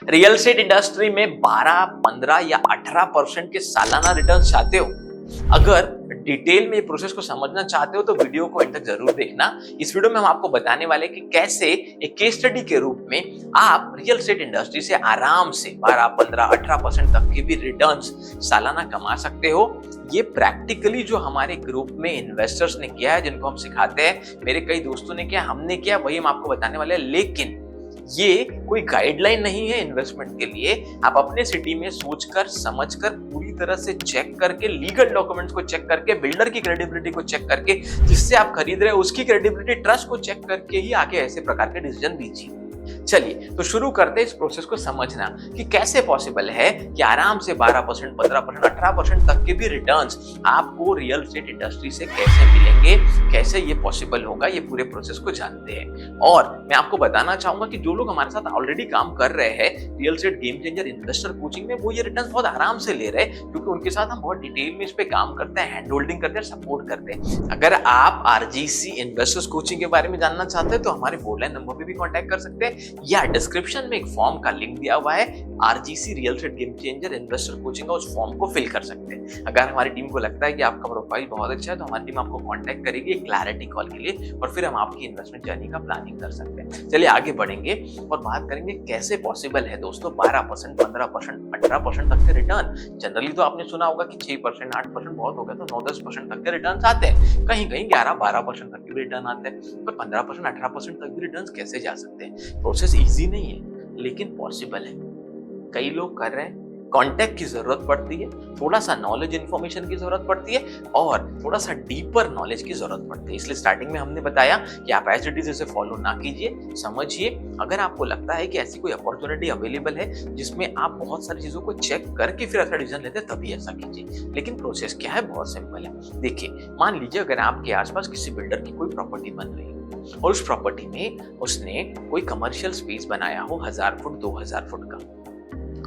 Real estate industry में 12, 15 या 18% के सालाना रिटर्न चाहते हो? अगर डिटेल में प्रोसेस को समझना चाहते हो तो वीडियो को एंड तक जरूर देखना। इस वीडियो में हम आपको बताने वाले कि कैसे एक केस स्टडी के रूप में आप रियल एस्टेट इंडस्ट्री से आराम से 12, 15, 18% तक के भी रिटर्न्स सालाना कमा सकते हो। ये प्रैक्टिकली जो हमारे ग्रुप में इन्वेस्टर्स ने किया है, जिनको हम सिखाते हैं, मेरे कई दोस्तों ने किया, हमने किया, वही हम आपको बताने वाले हैं। लेकिन ये कोई गाइडलाइन नहीं है इन्वेस्टमेंट के लिए। आप अपने सिटी में सोचकर समझकर पूरी तरह से चेक करके, लीगल डॉक्यूमेंट्स को चेक करके, बिल्डर की क्रेडिबिलिटी को चेक करके, जिससे आप खरीद रहे हो उसकी क्रेडिबिलिटी, ट्रस्ट को चेक करके ही आगे ऐसे प्रकार के डिसीजन दीजिए। चलिए तो शुरू करते हैं इस प्रोसेस को समझना कि कैसे पॉसिबल है कि आराम से 12%, 15%, 18% तक के भी रिटर्न्स आपको रियल एस्टेट इंडस्ट्री से कैसे मिलेंगे, कैसे ये पॉसिबल होगा। ये पूरे प्रोसेस को जानते हैं और मैं आपको बताना चाहूंगा कि जो लोग हमारे साथ ऑलरेडी काम कर रहे हैं real estate game changer investor coaching में, वो ये रिटर्न बहुत आराम से ले रहे हैं, क्योंकि उनके साथ हम बहुत डिटेल में इस पे काम करते हैं, हैंड होल्डिंग करते हैं, सपोर्ट करते हैं। अगर आप आरजीसी इन्वेस्टर्स कोचिंग के बारे में जानना चाहते हैं तो हमारे बोललाइन नंबर पे भी कॉन्टैक्ट कर सकते हैं, या डिस्क्रिप्शन में एक फॉर्म का लिंक दिया हुआ है, RGC real estate game changer investor coaching का, उस फॉर्म को फिल कर सकते हैं। अगर हमारी टीम को लगता है कि आपका प्रोफाइल बहुत अच्छा है तो हमारी टीम आपको कांटेक्ट करेगी क्लैरिटी कॉल के लिए, और फिर हम आपकी इन्वेस्टमेंट जर्नी का प्लानिंग कर सकते हैं। चलिए आगे बढ़ेंगे और बात करेंगे कैसे पॉसिबल है दोस्तों 12%, 15%, 18% तक के रिटर्न। जनरली तो आपने सुना होगा कि 6%, 8% बहुत हो गया तो 9-10% तक के रिटर्न आते हैं, कहीं कहीं 11-12% तक के रिटर्न आते हैं, पर 15%, 18% तक के रिटर्न कैसे जा सकते हैं? प्रोसेस इजी नहीं है लेकिन पॉसिबल है। कई लोग कर रहे हैं। कॉन्टेक्ट की जरूरत पड़ती है, थोड़ा सा नॉलेज इन्फॉर्मेशन की जरूरत पड़ती है, और थोड़ा सा डीपर नॉलेज की जरूरत पड़ती है। इसलिए स्टार्टिंग में हमने बताया कि आप एज इट इज इसे फॉलो ना कीजिए, समझिए। अगर आपको लगता है कि ऐसी कोई अपॉर्चुनिटी अवेलेबल है जिसमें आप बहुत सारी चीजों को चेक करके फिर ऐसा डिसीजन लेते हैं, तभी ऐसा कीजिए। लेकिन प्रोसेस क्या है? बहुत सिंपल है। देखिए, मान लीजिए अगर आपके आसपास किसी बिल्डर की कोई प्रॉपर्टी बन रही है और उस प्रॉपर्टी में उसने कोई कमर्शियल स्पेस बनाया हो 1000 फुट, 2000 फुट का।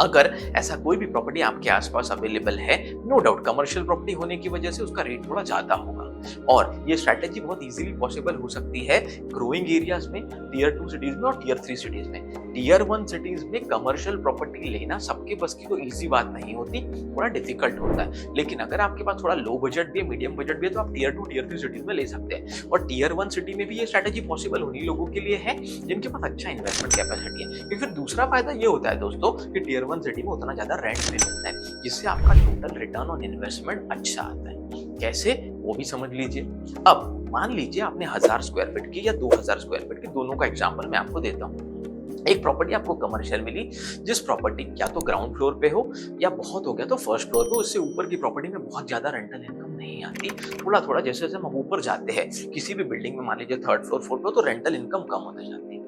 अगर ऐसा कोई भी प्रॉपर्टी आपके आसपास अवेलेबल है, नो डाउट कमर्शियल प्रॉपर्टी होने की वजह से उसका रेट थोड़ा ज्यादा होगा, और ये स्ट्रैटेजी बहुत इजीली पॉसिबल हो सकती है ग्रोइंग एरियाज में, टियर 2 सिटीज में और टियर 3 सिटीज में। टियर 1 सिटीज में कमर्शियल प्रॉपर्टी लेना सबके बस की तो इजी बात नहीं होती, थोड़ा डिफिकल्ट होता है। लेकिन अगर आपके पास थोड़ा लो बजट भी है, मीडियम बजट भी है, तो आप टियर 2, टियर 3 सिटीज में ले सकते हैं। और टियर 1 सिटी में भी ये स्ट्रैटेजी पॉसिबल उन्हीं लोगों के लिए है जिनके पास अच्छा इन्वेस्टमेंट कैपेसिटी है। क्योंकि फिर दूसरा फायदा ये होता है दोस्तों कि टियर 1 सिटी में उतना ज्यादा रेंट भी मिलता है, जिससे आपका टोटल रिटर्न ऑन इन्वेस्टमेंट अच्छा आता है। कैसे, वो भी समझ लीजिए। अब मान लीजिए आपने 1000 स्क्वायर फीट की या 2000 स्क्वायर फीट की, दोनों का एग्जांपल मैं आपको देता हूँ। एक प्रॉपर्टी आपको कमर्शियल मिली, जिस प्रॉपर्टी या तो ग्राउंड फ्लोर पे हो या बहुत हो गया तो फर्स्ट फ्लोर पे, उससे ऊपर की प्रॉपर्टी में बहुत ज्यादा रेंटल इनकम नहीं आती। थोड़ा थोड़ा जैसे जैसे हम ऊपर जाते हैं किसी भी बिल्डिंग में, मान लीजिए 3rd फ्लोर, 4th फ्लोर, तो रेंटल इनकम कम होती जाती है।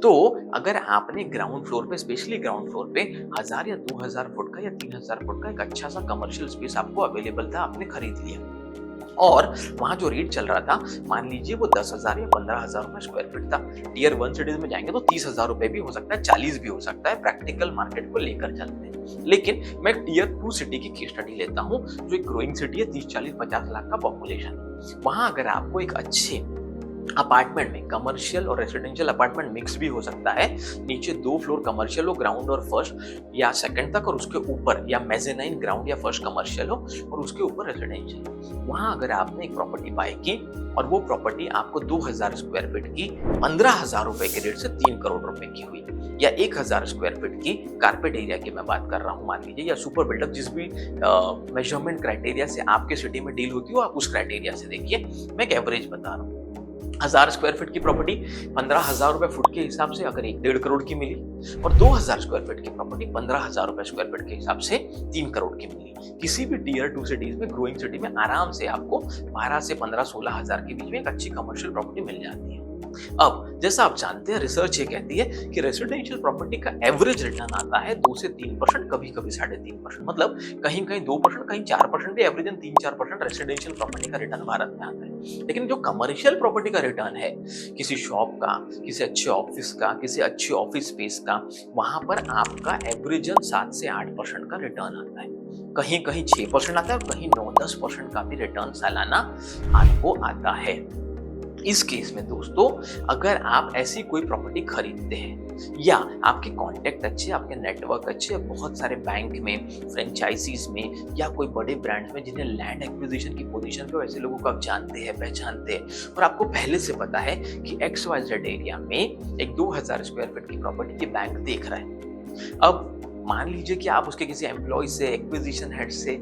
तो अगर आपने ग्राउंड फ्लोर पे, स्पेशली ग्राउंड फ्लोर पे 1000 या 2000 फुट का या 3000 फुट का एक अच्छा सा कमर्शियल स्पेस आपको अवेलेबल था, आपने खरीद लिया, और वहां जो रेट चल रहा था, मान लीजिए वो 10,000 या 15,000 रुपए स्क्वायर फीट था। टियर 1 सिटीज में जाएंगे तो 30,000 रुपए भी हो सकता है, 40 भी हो सकता है, प्रैक्टिकल मार्केट को लेकर चलते हैं। लेकिन मैं टियर 2 सिटी की केस स्टडी लेता हूं, जो एक ग्रोइंग सिटी है, 30, 40, 50 लाख का पॉपुलेशन। वहां अगर आपको एक अच्छे अपार्टमेंट में, कमर्शियल और रेसिडेंशियल अपार्टमेंट मिक्स भी हो सकता है, नीचे 2 फ्लोर कमर्शियल हो, ग्राउंड और फर्स्ट या सेकंड तक, और उसके ऊपर या मेजेनाइन ग्राउंड या फर्स्ट कमर्शियल हो और उसके ऊपर रेसिडेंशियल। वहां अगर आपने एक प्रॉपर्टी बाय की और वो प्रॉपर्टी आपको 2000 स्क्वायर फीट की 15,000 रुपए के रेट से 3 करोड़ रुपए की हुई, या 1000 स्क्वायर फीट की कारपेट एरिया की मैं बात कर रहा हूँ मान लीजिए, या सुपर बिल्डअप, जिस भी मेजरमेंट क्राइटेरिया से आपके सिटी में डील होती हो, आप उस क्राइटेरिया से देखिए, मैं एक एवरेज बता रहा हूँ। 1000 स्क्वायर फीट की प्रॉपर्टी 15,000 रुपए फुट के हिसाब से अगर 1.5 करोड़ की मिली, और 2000 स्क्वायर फीट की प्रॉपर्टी 15,000 रुपए स्क्वायर फीट के हिसाब से 3 करोड़ की मिली, किसी भी टियर 2 सिटीज में, ग्रोइंग सिटी में आराम से आपको 12 से 15, 16,000 के बीच में एक अच्छी कमर्शियल प्रॉपर्टी मिल जाती है। अब जैसा आप जानते हैं, रिसर्च ये कहती है कि रेसिडेंशियल प्रॉपर्टी का एवरेज रिटर्न आता है 2 से 3%, कभी कभी 3.5%, मतलब कहीं कहीं 2%, कहीं 4% भी, एवरेज 3-4% रेसिडेंशियल प्रॉपर्टी का रिटर्न भारत में आता है। लेकिन जो कमर्शियल प्रॉपर्टी का रिटर्न है, किसी शॉप का, किसी अच्छे ऑफिस का, किसी अच्छे ऑफिस स्पेस का, वहां पर आपका एवरेजन 7 से 8% का रिटर्न आता है, कहीं कहीं 6% आता है, और कहीं 9-10% का भी रिटर्न सालाना आपको आता है। इस केस में दोस्तों, अगर आप ऐसी कोई प्रॉपर्टी खरीदते हैं या आपके कॉन्टेक्ट अच्छे, आपके नेटवर्क अच्छे, बहुत सारे बैंक में, फ्रेंचाइजीज में या कोई बड़े ब्रांड्स में जिन्हें लैंड एक्विजिशन की पोजीशन पे वैसे लोगों को आप जानते हैं, पहचानते हैं और आपको पहले से पता है कि XYZ एरिया में एक 2000 स्क्वायर फीट की प्रॉपर्टी ये बैंक देख रहा है। अब मान लीजिए कि आप उसके किसी एम्प्लॉय से, एक्विजिशन हेड से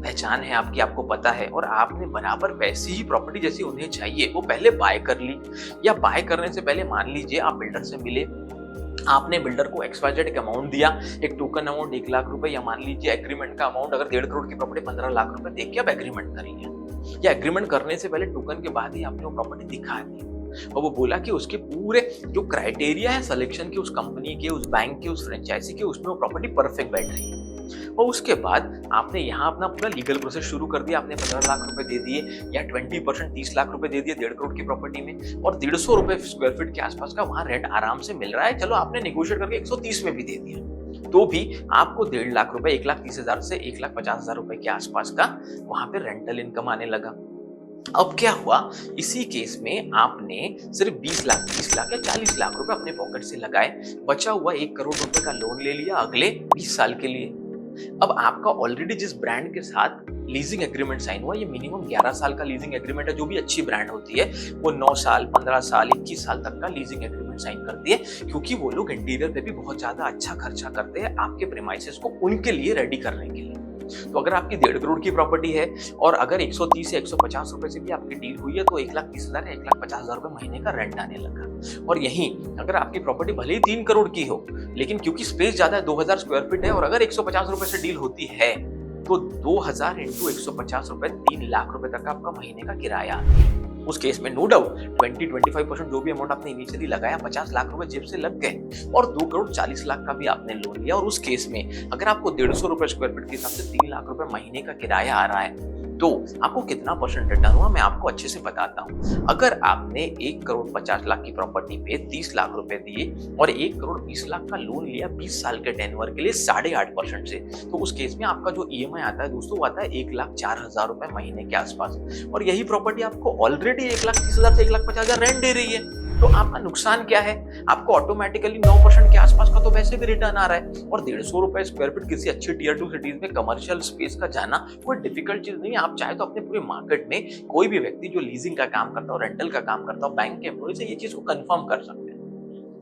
पहचान है आपकी, आपको पता है और आपने बराबर वैसी ही प्रॉपर्टी जैसी उन्हें चाहिए वो पहले बाय कर ली, या बाय करने से पहले मान लीजिए आप बिल्डर से मिले, आपने बिल्डर को XYZ एक अमाउंट दिया, एक टोकन अमाउंट 1 लाख रुपए, या मान लीजिए एग्रीमेंट का अमाउंट अगर 1.5 करोड़ की प्रॉपर्टी 15 लाख रुपए देख के आप एग्रीमेंट कर लिया, या एग्रीमेंट करने से पहले टोकन के बाद ही आपने वो प्रॉपर्टी दिखा दी और वो बोला कि उसके पूरे जो क्राइटेरिया है सिलेक्शन के, उस कंपनी के, उस बैंक के, उस फ्रेंचाइजी के, उसमें वो प्रॉपर्टी परफेक्ट बैठ रही है। और उसके बाद आपने यहाँ अपना पूरा लीगल प्रोसेस शुरू कर दिया, आपने 15 लाख रुपए दे दिए या 20% 30 लाख रुपए दे दिए 1.5 करोड़ की प्रॉपर्टी में, और 150 रुपए स्क्वायर फीट के आसपास का वहां रेंट आराम से मिल रहा है। चलो आपने नेगोशिएट करके 130 में भी दे दिया, तो भी आपको 1.5 लाख रुपए, 1,30,000 से 1,50,000 रुपए के आसपास का वहां पे रेंटल इनकम आने लगा। अब क्या हुआ, इसी केस में आपने सिर्फ 20 लाख, 30 लाख या 40 लाख रुपए अपने पॉकेट से लगाए, बचा हुआ 1 करोड़ रुपए का लोन ले लिया अगले 20 साल के लिए। अब आपका ऑलरेडी जिस ब्रांड के साथ लीजिंग एग्रीमेंट साइन हुआ, ये मिनिमम 11 साल का लीजिंग एग्रीमेंट है, जो भी अच्छी ब्रांड होती है वो 9 साल, 15 साल, 21 साल तक का लीजिंग एग्रीमेंट साइन करती है, क्योंकि वो लोग इंटीरियर पे भी बहुत ज्यादा अच्छा खर्चा करते हैं आपके प्रेमाइसेस को उनके लिए रेडी करने के लिए। तो अगर आपकी 1.5 करोड़ की प्रॉपर्टी है और अगर 130 या 150 रुपए से भी आपकी डील हुई है, तो 1,30,000 या 1,50,000 रुपए महीने का रेंट आने लगा। और यहीं अगर आपकी प्रॉपर्टी भले ही 3 करोड़ की हो, लेकिन क्योंकि स्पेस ज्यादा है, 2000 स्क्वायर फीट है, और अअगर 150 रुपए से डील होती है तो 2000 इंटू 150 रुपए 3 लाख रुपए तक आपका महीने का किराया। उस केस में नो डाउट 20-25% जो भी अमाउंट आपने इनिशियली लगाया, 50 लाख रुपए जेब से लग गए और 2 करोड़ 40 लाख का भी आपने लोन लिया। और उस केस में अगर आपको 150 रुपए स्क्वायर फीट के हिसाब से 3 लाख रुपए महीने का किराया आ रहा है, तो आपको कितना परसेंट रिटर्न हुआ मैं आपको अच्छे से बताता हूँ। अगर आपने 1 करोड़ 50 लाख की प्रॉपर्टी पे 30 लाख रुपए दिए और 1 करोड़ 20 लाख का लोन लिया 20 साल के टेन्योर के लिए 8.5% से, तो उस केस में आपका जो EMI आता है दोस्तों, वो आता है 1,04,000 रुपए महीने के आसपास। और यही प्रॉपर्टी आपको ऑलरेडी 1,30,000 से 1,50,000 रेंट दे रही है। तो आपका नुकसान क्या है, आपको ऑटोमेटिकली 9% के आसपास का तो वैसे भी रिटर्न आ रहा है। और 150 रुपए स्क्वायर फीट किसी अच्छी टियर 2 सिटीज में कमर्शियल स्पेस का जाना कोई डिफिकल्ट चीज नहीं है। आप चाहे तो अपने पूरे मार्केट में कोई भी व्यक्ति जो लीजिंग का काम करता हो, रेंटल का काम करता हो, बैंक के एम्प्लॉय से ये चीज को कंफर्म कर सकते हैं।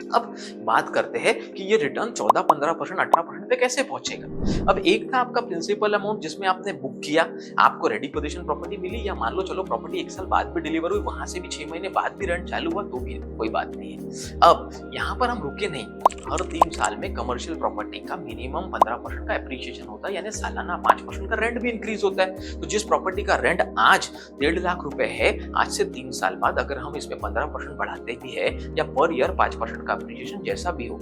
अब बात करते हैं कि ये रिटर्न 14, 15%, 18% पे कैसे पहुंचेगा। अब एक था आपका प्रिंसिपल अमाउंट जिसमें आपने बुक किया, आपको रेडी पोजीशन प्रॉपर्टी मिली, या मान लो चलो प्रॉपर्टी 1 साल बाद भी डिलीवर हुई, वहां से भी 6 महीने बाद भी रेंट चालू हुआ, तो भी कोई बात नहीं है। अब यहाँ पर हम रुके नहीं, हर 3 साल में कमर्शियल प्रॉपर्टी का मिनिमम 15% का एप्रिसिएशन होता है, यानी सालाना 5% का रेंट भी इंक्रीज होता है। तो जिस प्रॉपर्टी का रेंट आज 1.5 लाख रुपए है, आज से 3 साल बाद अगर हम इसमें 15% बढ़ाते भी है या पर ईयर 5% का एप्रिसिएशन जैसा भी हो,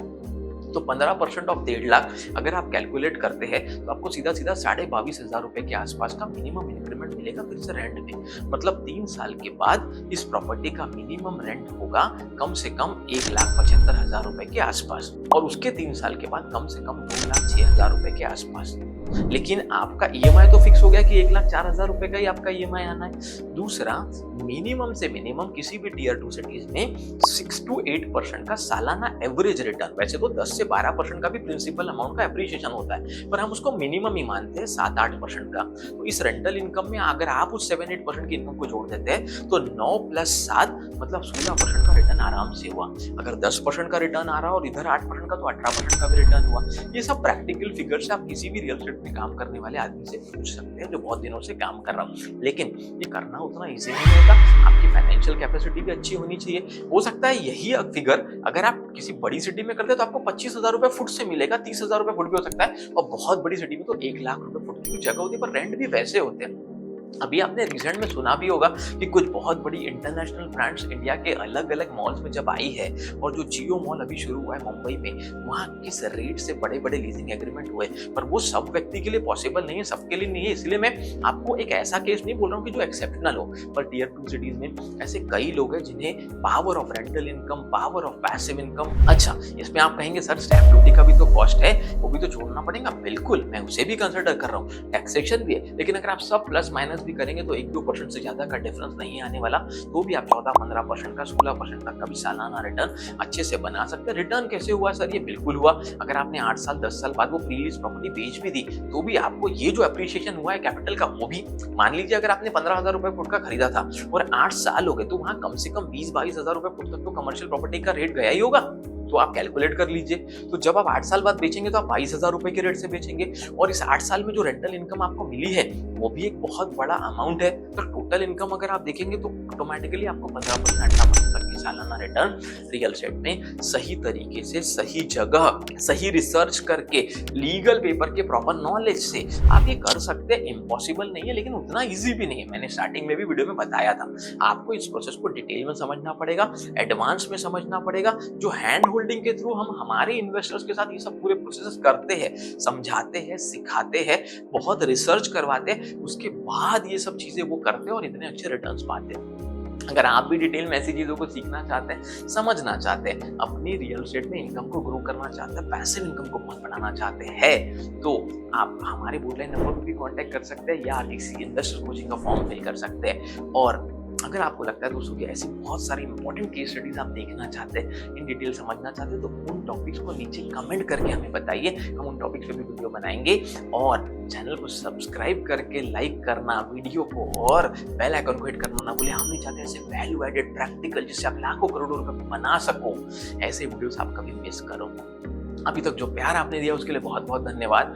तो 15% ऑफ 1.5 लाख अगर आप कैलकुलेट करते हैं तो आपको सीधा सीधा 22,500 रुपए के आसपास का मिनिमम इंक्रीमेंट मिलेगा फिर से रेंट में। मतलब 3 साल के बाद इस प्रॉपर्टी का मिनिमम रेंट होगा कम से कम 1,75,000 रुपए के आसपास, और उसके 3 साल के बाद कम से कम 2,06,000 रुपए के आसपास। लेकिन आपका EMI तो फिक्स हो गया कि 1,04,000 रुपए का ही आपका EMI आना है। दूसरा, मिनिमम से मिनिमम किसी भी टियर 2 सिटीज में 6 to 8% का सालाना एवरेज रिटर्न, वैसे तो 10 से 12% का भी प्रिंसिपल अमाउंट का एप्रिसिएशन होता है, पर हम उसको मिनिमम ही मानते हैं 7-8% का। तो इस रेंटल इनकम में अगर आप उस 7-8% की इनकम को जोड़ देते हैं तो 9 + 7 मतलब 16% का रिटर्न आराम से हुआ। अगर 10% का रिटर्न आ रहा और इधर 8% का, तो 18% का भी रिटर्न हुआ। ये सब प्रैक्टिकल फिगर से आप किसी भी रियल एस्टेट में काम करने वाले आदमी से पूछ सकते हैं जो बहुत दिनों से काम कर रहा हूँ। लेकिन ये करना उतना ईजी नहीं होता, आपकी फाइनेंशियल कैपेसिटी भी अच्छी होनी चाहिए। हो सकता है यही फिगर अगर आप किसी बड़ी सिटी में करते हैं तो आपको 25,000 रुपए फुट से मिलेगा, 30,000 रुपए फुट भी हो सकता है, और बहुत बड़ी सिटी में तो 1 लाख रुपए फुट की जगह होती है, पर रेंट भी वैसे होते हैं। अभी आपने रिसेंट में सुना भी होगा कि कुछ बहुत बड़ी इंटरनेशनल ब्रांड्स इंडिया के अलग अलग मॉल्स में जब आई है, और जो जियो मॉल अभी शुरू हुआ है मुंबई में, वहाँ किस रेट से बड़े बड़े लीजिंग एग्रीमेंट हुए, पर वो सब व्यक्ति के लिए पॉसिबल नहीं है, सबके लिए नहीं है। इसलिए मैं आपको एक ऐसा केस नहीं बोल रहा हूँ कि जो एक्सेप्शनल हो, पर टियर 2 सिटीज में ऐसे कई लोग हैं जिन्हें power of rental income, power of passive income. अच्छा, इसमें आप कहेंगे सर स्टैंप ड्यूटी का भी तो कॉस्ट है, वो भी तो छोड़ना पड़ेगा। बिल्कुल, मैं उसे भी कंसिडर कर रहा हूँ, टैक्सेशन भी है, लेकिन अगर आप सब प्लस माइनस माइनस भी करेंगे तो 1-2% से ज़्यादा का डिफरेंस नहीं आने वाला, तो भी आप 14-15% का 16% तक का भी सालाना रिटर्न अच्छे से बना सकते हैं। रिटर्न कैसे हुआ सर? ये बिल्कुल हुआ, अगर आपने 8 साल 10 साल बाद वो प्री लीज प्रॉपर्टी बेच भी दी तो भी आपको ये जो एप्रिसिएशन हुआ है कैपिटल का, वो भी मान लीजिए अगर आपने 15,000 रुपए फुट का खरीदा था और 8 साल हो गए तो वहां कम से कम 20-22 हजार रुपए फुट तक तो कमर्शियल प्रॉपर्टी का रेट गया ही होगा। तो आप कैलकुलेट कर लीजिए, तो जब आप 8 साल बाद बेचेंगे तो आप 22,000 रुपए के रेट से बेचेंगे और इस 8 साल में जो रेंटल इनकम आपको मिली है वो भी एक बहुत बड़ा अमाउंट है। तो टोटल इनकम अगर आप देखेंगे तो ऑटोमेटिकली आपको 15% 18% तक की सालाना रिटर्न रियल एस्टेट में सही तरीके से, सही जगह, सही रिसर्च करके, लीगल पेपर के प्रॉपर नॉलेज से आप ये कर सकते हैं। इम्पॉसिबल नहीं है लेकिन उतना ईजी भी नहीं है। मैंने स्टार्टिंग में भी वीडियो में बताया था, आपको इस प्रोसेस को डिटेल में समझना पड़ेगा, एडवांस में समझना पड़ेगा। जो हैंड होल्डिंग के थ्रू हम हमारे इन्वेस्टर्स के साथ ये सब पूरे प्रोसेस करते हैं, समझाते हैं, सिखाते हैं, बहुत रिसर्च करवाते हैं, उसके बाद ये सब चीजें वो करते हैं और इतने अच्छे रिटर्न्स पाते हैं। अगर आप भी डिटेल में ऐसी चीजों को सीखना चाहते हैं, समझना चाहते हैं, अपनी रियल एस्टेट में इनकम को ग्रो करना चाहते हैं, पैसिव इनकम को बहुत बढ़ाना चाहते हैं, तो आप हमारे बोर्डलाइन नंबर पर भी कांटेक्ट कर सकते हैं या किसी इन्वेस्टर कोचिंग का फॉर्म फिल कर सकते हैं। और अगर आपको लगता है दोस्तों कि ऐसी बहुत सारी इंपॉर्टेंट केस स्टडीज आप देखना चाहते हैं, इन डिटेल समझना चाहते हैं, तो उन टॉपिक्स को नीचे कमेंट करके हमें बताइए, हम उन टॉपिक्स पे भी वीडियो बनाएंगे। और चैनल को सब्सक्राइब करके लाइक करना, वीडियो को और बेल आइकन को हिट करना ना भूलें। हम नहीं चाहते ऐसे वैल्यू एडेड प्रैक्टिकल जिससे आप लाखों करोड़ों रुपए बना सको, ऐसे वीडियोस आप कभी मिस करो। अभी तक जो प्यार आपने दिया उसके लिए बहुत बहुत धन्यवाद।